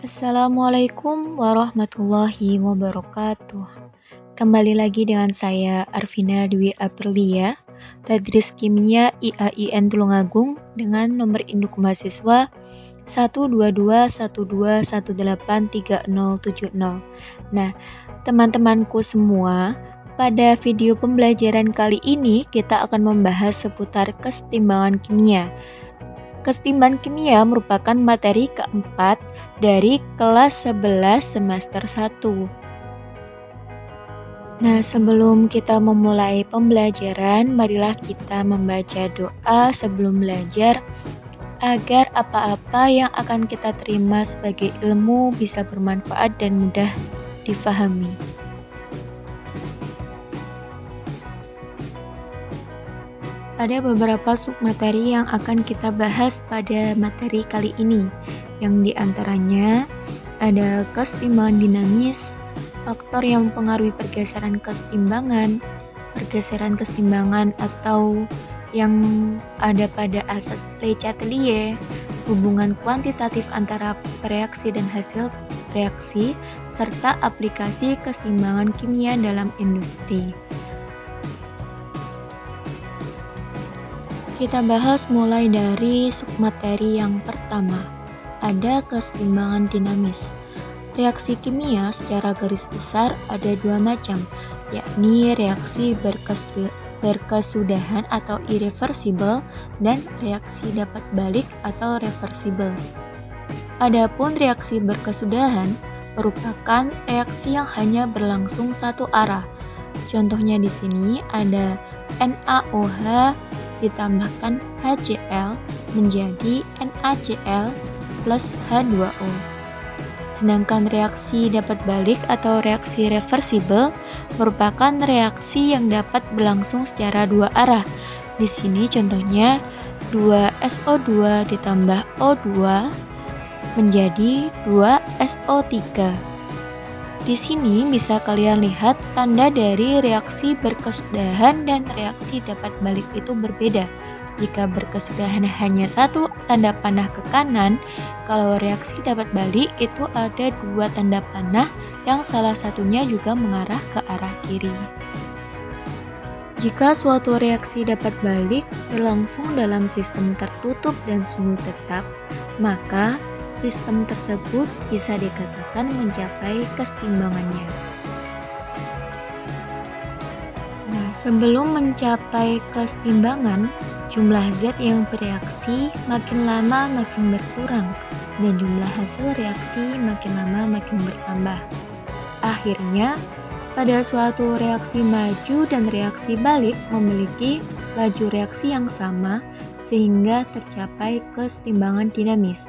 Assalamualaikum warahmatullahi wabarakatuh. Kembali lagi dengan saya Arvina Dwi Aprilia, Tadris Kimia IAIN Tulungagung dengan nomor induk mahasiswa 12212183070. Nah, teman-temanku semua, pada video pembelajaran kali ini kita akan membahas seputar kesetimbangan kimia. Kesetimbangan kimia merupakan materi keempat dari kelas 11 semester 1. Nah, sebelum kita memulai pembelajaran, marilah kita membaca doa sebelum belajar agar apa-apa yang akan kita terima sebagai ilmu bisa bermanfaat dan mudah difahami. Ada beberapa submateri yang akan kita bahas pada materi kali ini, yang diantaranya ada kesetimbangan dinamis, faktor yang mempengaruhi pergeseran kesetimbangan atau yang ada pada asas Le Chatelier, hubungan kuantitatif antara reaksi dan hasil reaksi, serta aplikasi kesetimbangan kimia dalam industri. Kita bahas mulai dari submateri yang pertama, ada kesetimbangan dinamis. Reaksi kimia secara garis besar ada dua macam, yakni reaksi berkesudahan atau irreversible dan reaksi dapat balik atau reversible. Adapun reaksi berkesudahan merupakan reaksi yang hanya berlangsung satu arah. Contohnya di sini ada NaOH ditambahkan HCl menjadi NaCl plus H2O. Sedangkan reaksi dapat balik atau reaksi reversible merupakan reaksi yang dapat berlangsung secara dua arah. Di sini contohnya 2SO2 ditambah O2 menjadi 2SO3. Di sini bisa kalian lihat tanda dari reaksi berkesudahan dan reaksi dapat balik itu berbeda. Jika berkesudahan hanya satu tanda panah ke kanan, kalau reaksi dapat balik itu ada dua tanda panah yang salah satunya juga mengarah ke arah kiri. Jika suatu reaksi dapat balik berlangsung dalam sistem tertutup dan suhu tetap, maka sistem tersebut bisa dikatakan mencapai kesetimbangannya. Nah, sebelum mencapai kesetimbangan, jumlah zat yang bereaksi makin lama makin berkurang dan jumlah hasil reaksi makin lama makin bertambah. Akhirnya, pada suatu reaksi maju dan reaksi balik memiliki laju reaksi yang sama sehingga tercapai kesetimbangan dinamis.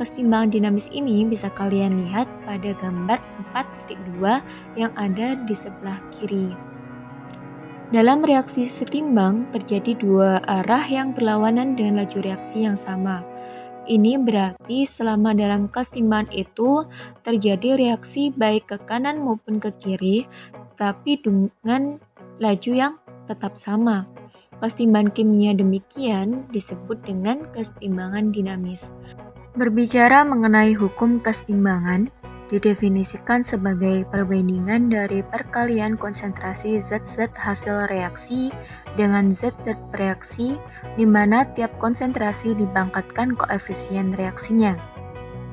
Kesetimbangan dinamis ini bisa kalian lihat pada gambar 4.2 yang ada di sebelah kiri. Dalam reaksi setimbang terjadi dua arah yang berlawanan dengan laju reaksi yang sama. Ini berarti selama dalam kesetimbangan itu terjadi reaksi baik ke kanan maupun ke kiri, tapi dengan laju yang tetap sama. Kesetimbangan kimia demikian disebut dengan kesetimbangan dinamis. Berbicara mengenai hukum kesetimbangan, didefinisikan sebagai perbandingan dari perkalian konsentrasi zat-zat hasil reaksi dengan zat-zat bereaksi, di mana tiap konsentrasi dipangkatkan koefisien reaksinya.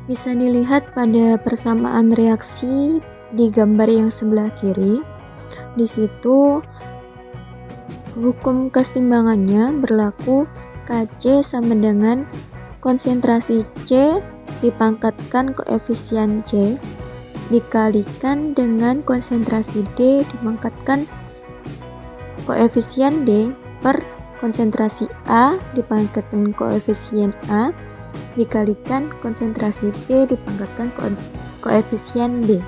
Bisa dilihat pada persamaan reaksi di gambar yang sebelah kiri. Di situ hukum kesetimbangannya berlaku Kc sama dengan konsentrasi C dipangkatkan koefisien C dikalikan dengan konsentrasi D dipangkatkan koefisien D per konsentrasi A dipangkatkan koefisien A dikalikan konsentrasi B dipangkatkan koefisien B.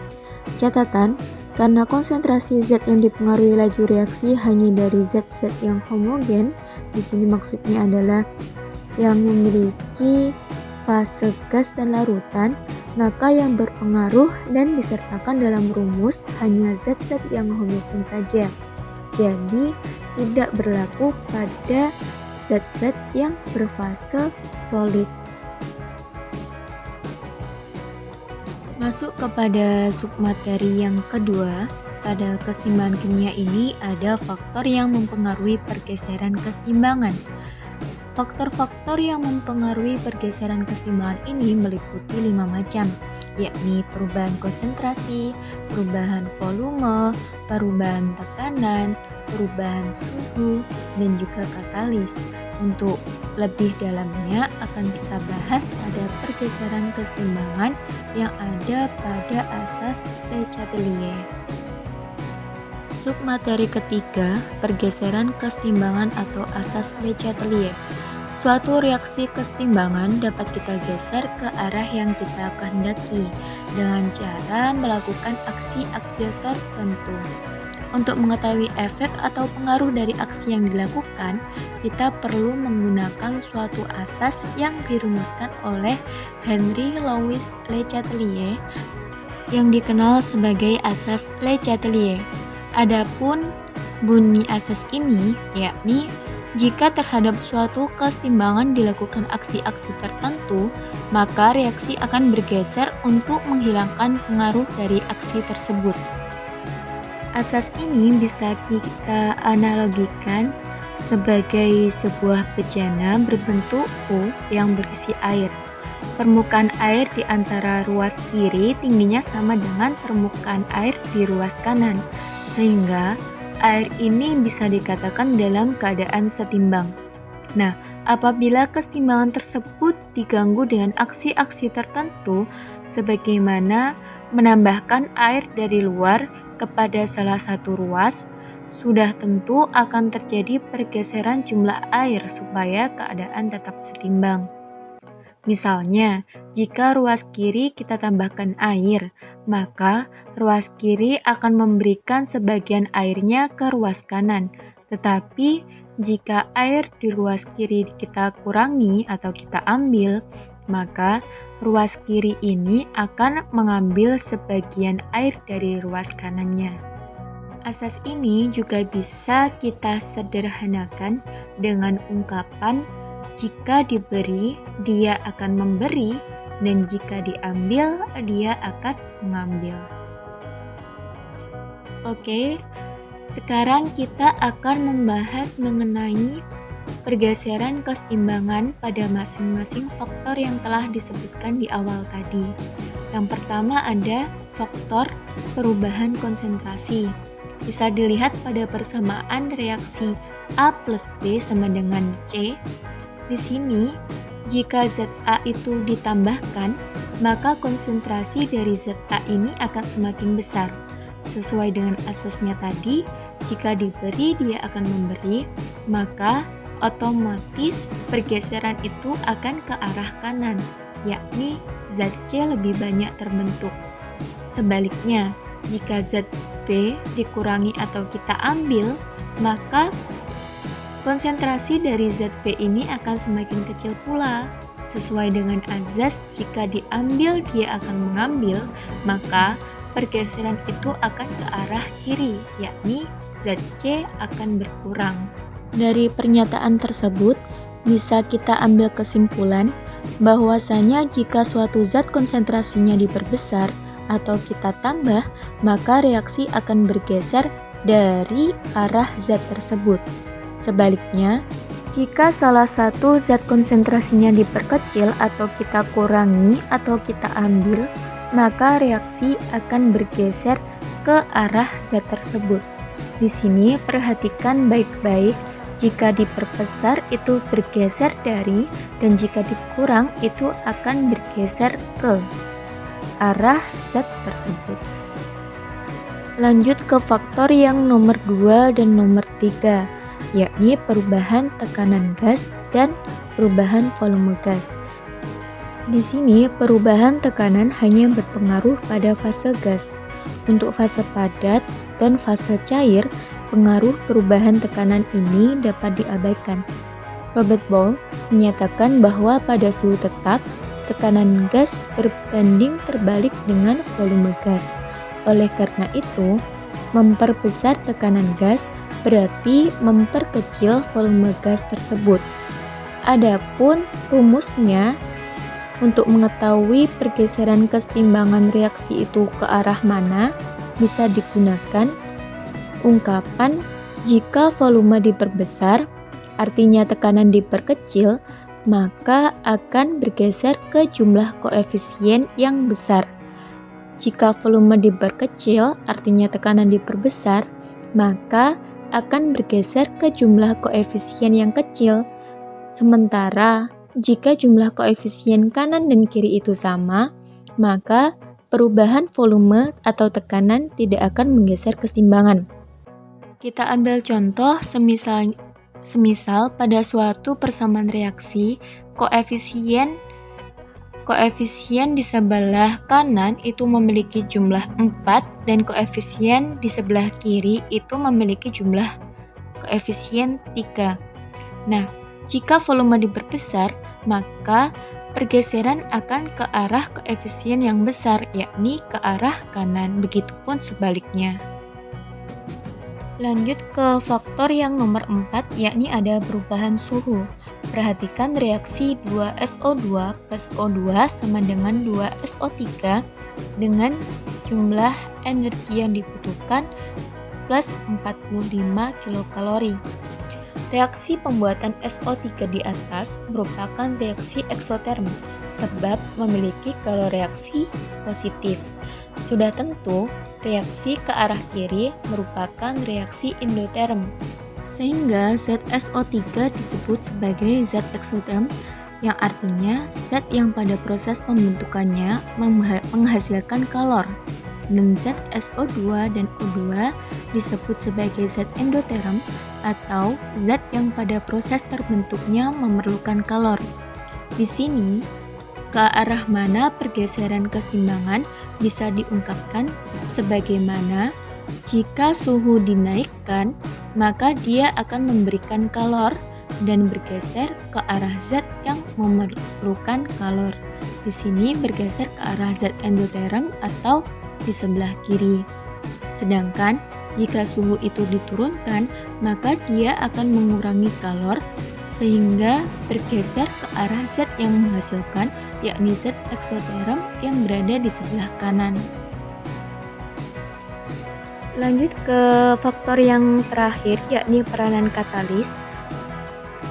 Catatan, karena konsentrasi zat yang dipengaruhi laju reaksi hanya dari zat-zat yang homogen, di sini maksudnya adalah yang memiliki fase gas dan larutan, maka yang berpengaruh dan disertakan dalam rumus hanya zat-zat yang homogen saja. Jadi, tidak berlaku pada zat-zat yang berfase solid. Masuk kepada submateri yang kedua, pada kesetimbangan kimia ini ada faktor yang mempengaruhi pergeseran kesetimbangan. Faktor-faktor yang mempengaruhi pergeseran kesetimbangan ini meliputi 5 macam, yakni perubahan konsentrasi, perubahan volume, perubahan tekanan, perubahan suhu, dan juga katalis. Untuk lebih dalamnya akan kita bahas pada pergeseran kesetimbangan yang ada pada asas Le Chatelier. Submateri ketiga, pergeseran kesetimbangan atau asas Le Chatelier. Suatu reaksi kesetimbangan dapat kita geser ke arah yang kita kehendaki dengan cara melakukan aksi-aksi tertentu. Untuk mengetahui efek atau pengaruh dari aksi yang dilakukan, kita perlu menggunakan suatu asas yang dirumuskan oleh Henry Louis Le Chatelier yang dikenal sebagai asas Le Chatelier. Adapun bunyi asas ini yakni jika terhadap suatu kesetimbangan dilakukan aksi-aksi tertentu, maka reaksi akan bergeser untuk menghilangkan pengaruh dari aksi tersebut. Asas ini bisa kita analogikan sebagai sebuah bejana berbentuk U yang berisi air. Permukaan air di antara ruas kiri tingginya sama dengan permukaan air di ruas kanan, sehingga air ini bisa dikatakan dalam keadaan setimbang. Nah, apabila kesetimbangan tersebut diganggu dengan aksi-aksi tertentu, sebagaimana menambahkan air dari luar kepada salah satu ruas, sudah tentu akan terjadi pergeseran jumlah air supaya keadaan tetap setimbang. Misalnya, jika ruas kiri kita tambahkan air, maka ruas kiri akan memberikan sebagian airnya ke ruas kanan. Tetapi, jika air di ruas kiri kita kurangi atau kita ambil, maka ruas kiri ini akan mengambil sebagian air dari ruas kanannya. Asas ini juga bisa kita sederhanakan dengan ungkapan jika diberi, dia akan memberi, dan jika diambil, dia akan mengambil. Oke, sekarang kita akan membahas mengenai pergeseran kesetimbangan pada masing-masing faktor yang telah disebutkan di awal tadi. Yang pertama ada faktor perubahan konsentrasi. Bisa dilihat pada persamaan reaksi A plus B sama dengan C. Di sini, jika ZA itu ditambahkan, maka konsentrasi dari ZA ini akan semakin besar. Sesuai dengan asasnya tadi, jika diberi dia akan memberi, maka otomatis pergeseran itu akan ke arah kanan, yakni zat C lebih banyak terbentuk. Sebaliknya, jika zat B dikurangi atau kita ambil, maka konsentrasi dari zat B ini akan semakin kecil pula. Sesuai dengan azas, jika diambil dia akan mengambil, maka pergeseran itu akan ke arah kiri, yakni zat C akan berkurang. Dari pernyataan tersebut, bisa kita ambil kesimpulan bahwasanya jika suatu zat konsentrasinya diperbesar atau kita tambah, maka reaksi akan bergeser dari arah zat tersebut. Sebaliknya, jika salah satu zat konsentrasinya diperkecil atau kita kurangi atau kita ambil, maka reaksi akan bergeser ke arah zat tersebut. Di sini perhatikan baik-baik, jika diperbesar itu bergeser dari, dan jika dikurang itu akan bergeser ke arah zat tersebut. Lanjut ke faktor yang nomor 2 dan nomor 3, yakni perubahan tekanan gas dan perubahan volume gas. Di sini perubahan tekanan hanya berpengaruh pada fase gas. Untuk fase padat dan fase cair, pengaruh perubahan tekanan ini dapat diabaikan. Robert Boyle menyatakan bahwa pada suhu tetap, tekanan gas berbanding terbalik dengan volume gas. Oleh karena itu, memperbesar tekanan gas berarti memperkecil volume gas tersebut. Adapun rumusnya Untuk mengetahui pergeseran kesetimbangan reaksi itu ke arah mana, bisa digunakan ungkapan jika volume diperbesar, artinya tekanan diperkecil, maka akan bergeser ke jumlah koefisien yang besar. Jika volume diperkecil, artinya tekanan diperbesar, maka akan bergeser ke jumlah koefisien yang kecil. Sementara, jika jumlah koefisien kanan dan kiri itu sama, maka perubahan volume atau tekanan tidak akan menggeser kesetimbangan. Kita ambil contoh semisal pada suatu persamaan reaksi, koefisien di sebelah kanan itu memiliki jumlah 4 dan koefisien di sebelah kiri itu memiliki jumlah koefisien 3. Nah, jika volume diperbesar, maka pergeseran akan ke arah koefisien yang besar, yakni ke arah kanan, begitupun sebaliknya. Lanjut ke faktor yang nomor 4, yakni ada perubahan suhu. Perhatikan reaksi 2SO2 plus O2 sama dengan 2SO3 dengan jumlah energi yang dibutuhkan plus 45 kilokalori. Reaksi pembuatan SO3 di atas merupakan reaksi eksotermik sebab memiliki kaloreaksi positif. Sudah tentu, reaksi ke arah kiri merupakan reaksi endoterm, sehingga zat SO3 disebut sebagai zat eksoterm, yang artinya zat yang pada proses pembentukannya menghasilkan kalor, dan zat SO2 dan O2 disebut sebagai zat endoterm atau zat yang pada proses terbentuknya memerlukan kalor. Di sini, ke arah mana pergeseran kesetimbangan bisa diungkapkan sebagaimana jika suhu dinaikkan, maka dia akan memberikan kalor dan bergeser ke arah zat yang memerlukan kalor. Di sini bergeser ke arah zat endoterm atau di sebelah kiri. Sedangkan jika suhu itu diturunkan, maka dia akan mengurangi kalor sehingga bergeser ke arah zat yang menghasilkan, yakni zat eksoterm yang berada di sebelah kanan. Lanjut ke faktor yang terakhir, yakni peranan katalis.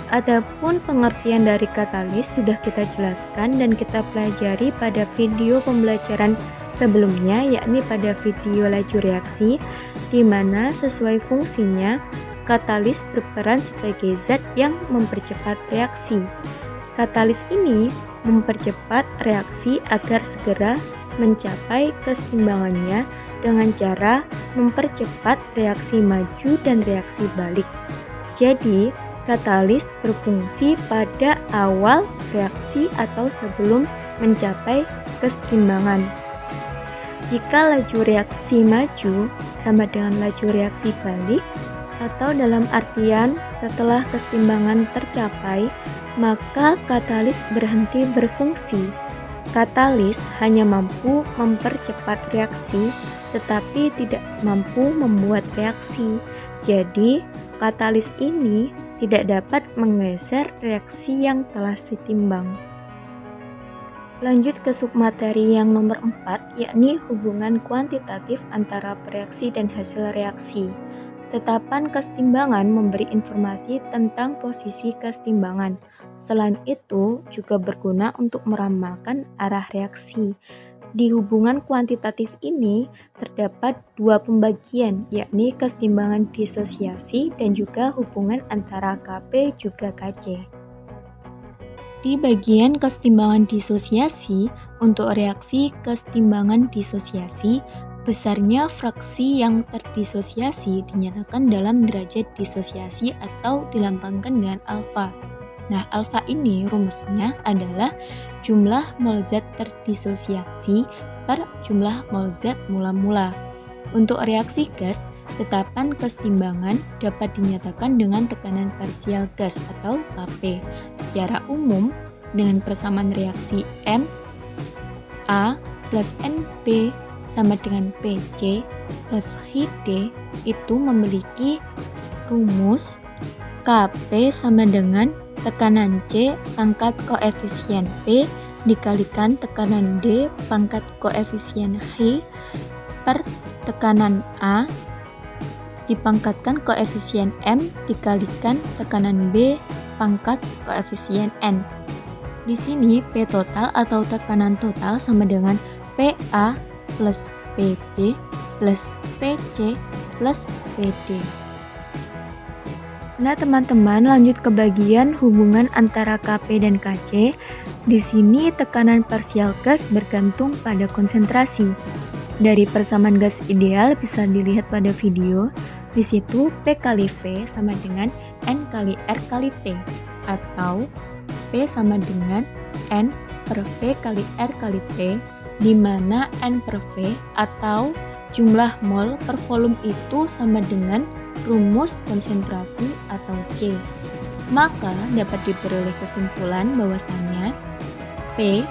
Adapun pengertian dari katalis sudah kita jelaskan dan kita pelajari pada video pembelajaran sebelumnya, yakni pada video laju reaksi, di mana sesuai fungsinya, katalis berperan sebagai zat yang mempercepat reaksi. Katalis ini mempercepat reaksi agar segera mencapai kesetimbangannya dengan cara mempercepat reaksi maju dan reaksi balik. Jadi, katalis berfungsi pada awal reaksi atau sebelum mencapai kesetimbangan. Jika laju reaksi maju sama dengan laju reaksi balik, atau dalam artian setelah kesetimbangan tercapai, maka katalis berhenti berfungsi. Katalis hanya mampu mempercepat reaksi, tetapi tidak mampu membuat reaksi. Jadi, katalis ini tidak dapat menggeser reaksi yang telah ditimbang. Lanjut ke submateri yang nomor 4, yakni hubungan kuantitatif antara reaksi dan hasil reaksi. Tetapan kesetimbangan memberi informasi tentang posisi kesetimbangan. Selain itu, juga berguna untuk meramalkan arah reaksi. Di hubungan kuantitatif ini terdapat dua pembagian, yakni kesetimbangan disosiasi dan juga hubungan antara Kp juga Kc. Di bagian kesetimbangan disosiasi, untuk reaksi kesetimbangan disosiasi, besarnya fraksi yang terdisosiasi dinyatakan dalam derajat disosiasi atau dilambangkan dengan alfa. Nah, alfa ini rumusnya adalah jumlah mol zat terdisosiasi per jumlah mol zat mula-mula. Untuk reaksi gas, tetapan kesetimbangan dapat dinyatakan dengan tekanan parsial gas atau Kp. Secara umum, dengan persamaan reaksi M A plus NP sama dengan PC plus HD itu memiliki rumus Kp sama dengan tekanan C pangkat koefisien P dikalikan tekanan D pangkat koefisien H per tekanan A dipangkatkan koefisien M dikalikan tekanan B pangkat koefisien N. Di sini P total atau tekanan total sama dengan PA plus PB plus PC plus PD. Nah, teman-teman, lanjut ke bagian hubungan antara Kp dan Kc. Di sini tekanan parsial gas bergantung pada konsentrasi. Dari persamaan gas ideal bisa dilihat pada video. Di situ P kali V sama dengan N kali R kali T, atau P sama dengan N per V kali R kali T, di mana N per V atau jumlah mol per volume itu sama dengan rumus konsentrasi atau C. Maka dapat diperoleh kesimpulan bahwasanya P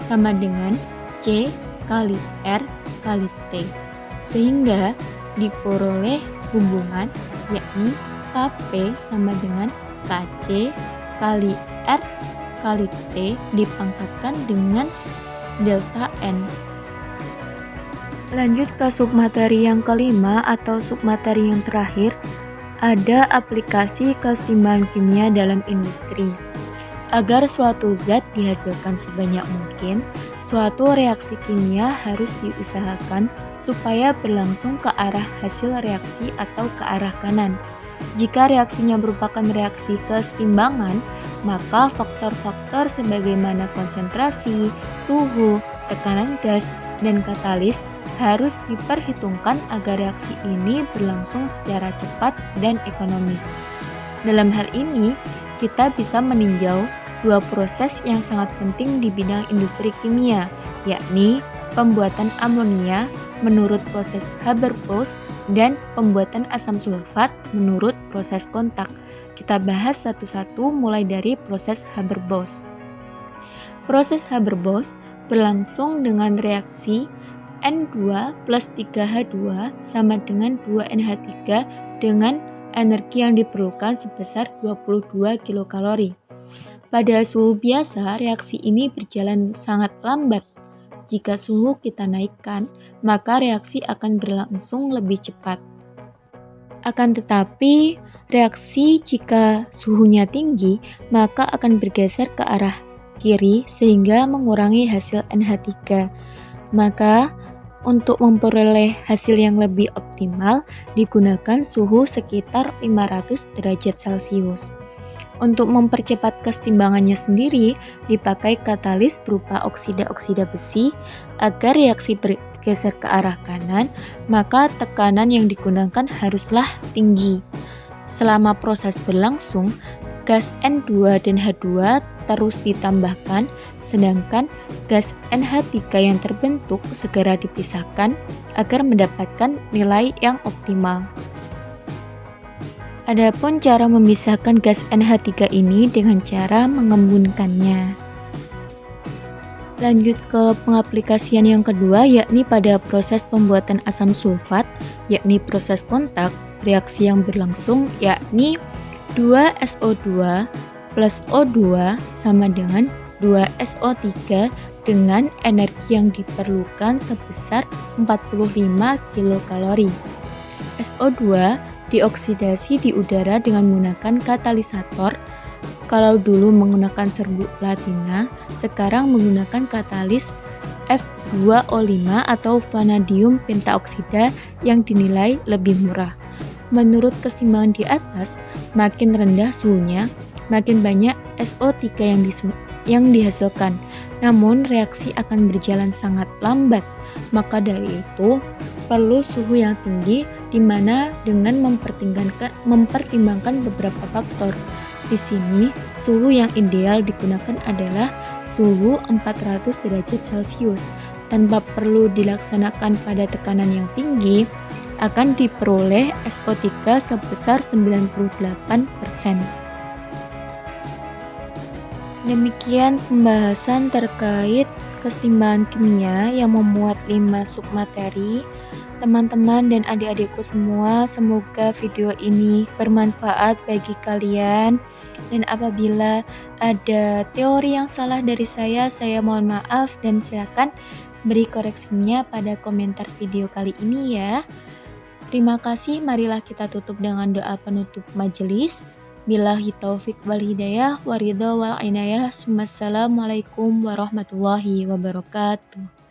sama dengan C kali R kali T, sehingga diperoleh hubungan yakni Kp sama dengan Kc kali R kali T dipangkatkan dengan delta N. Lanjut ke submateri yang kelima atau submateri yang terakhir, ada aplikasi keseimbangan kimia dalam industri. Agar suatu zat dihasilkan sebanyak mungkin, suatu reaksi kimia harus diusahakan supaya berlangsung ke arah hasil reaksi atau ke arah kanan. Jika reaksinya merupakan reaksi keseimbangan, maka faktor-faktor sebagaimana konsentrasi, suhu, tekanan gas, dan katalis harus diperhitungkan agar reaksi ini berlangsung secara cepat dan ekonomis. Dalam hal ini, kita bisa meninjau dua proses yang sangat penting di bidang industri kimia, yakni pembuatan amonia menurut proses Haber-Bosch dan pembuatan asam sulfat menurut proses kontak. Kita bahas satu-satu mulai dari proses Haber-Bosch. Proses Haber-Bosch berlangsung dengan reaksi N2 plus 3H2 sama dengan 2NH3 dengan energi yang diperlukan sebesar 22 kilokalori. Pada suhu biasa, reaksi ini berjalan sangat lambat. Jika suhu kita naikkan, maka reaksi akan berlangsung lebih cepat. Akan tetapi, reaksi jika suhunya tinggi, maka akan bergeser ke arah kiri sehingga mengurangi hasil NH3. Maka, untuk memperoleh hasil yang lebih optimal, digunakan suhu sekitar 500 derajat Celcius. Untuk mempercepat keseimbangannya sendiri, dipakai katalis berupa oksida-oksida besi. Agar reaksi bergeser ke arah kanan, maka tekanan yang digunakan haruslah tinggi. Selama proses berlangsung, gas N2 dan H2 terus ditambahkan, sedangkan gas NH3 yang terbentuk segera dipisahkan agar mendapatkan nilai yang optimal. Adapun cara memisahkan gas NH3 ini dengan cara mengembunkannya. Lanjut ke pengaplikasian yang kedua, yakni pada proses pembuatan asam sulfat, yakni proses kontak. Reaksi yang berlangsung yakni 2SO2 plus O2 sama dengan 2SO3 dengan energi yang diperlukan sebesar 45 kilokalori. SO2 dioksidasi di udara dengan menggunakan katalisator. Kalau dulu menggunakan serbuk platina, sekarang menggunakan katalis F2O5 atau vanadium pentaoksida yang dinilai lebih murah. Menurut keseimbangan di atas, makin rendah suhunya, makin banyak SO3 yang dihasilkan. Namun reaksi akan berjalan sangat lambat. Maka dari itu, perlu suhu yang tinggi di mana dengan mempertimbangkan beberapa faktor. Di sini, suhu yang ideal digunakan adalah suhu 400 derajat Celcius. Tanpa perlu dilaksanakan pada tekanan yang tinggi, akan diperoleh SO3 sebesar 98%. Demikian pembahasan terkait keseimbangan kimia yang memuat 5 submateri. Teman-teman dan adik-adikku semua, semoga video ini bermanfaat bagi kalian. Dan apabila ada teori yang salah dari saya mohon maaf dan silakan beri koreksinya pada komentar video kali ini ya. Terima kasih, marilah kita tutup dengan doa penutup majelis. Billahi taufik wal hidayah, waridho wal inayah, Assalamualaikum warahmatullahi wabarakatuh.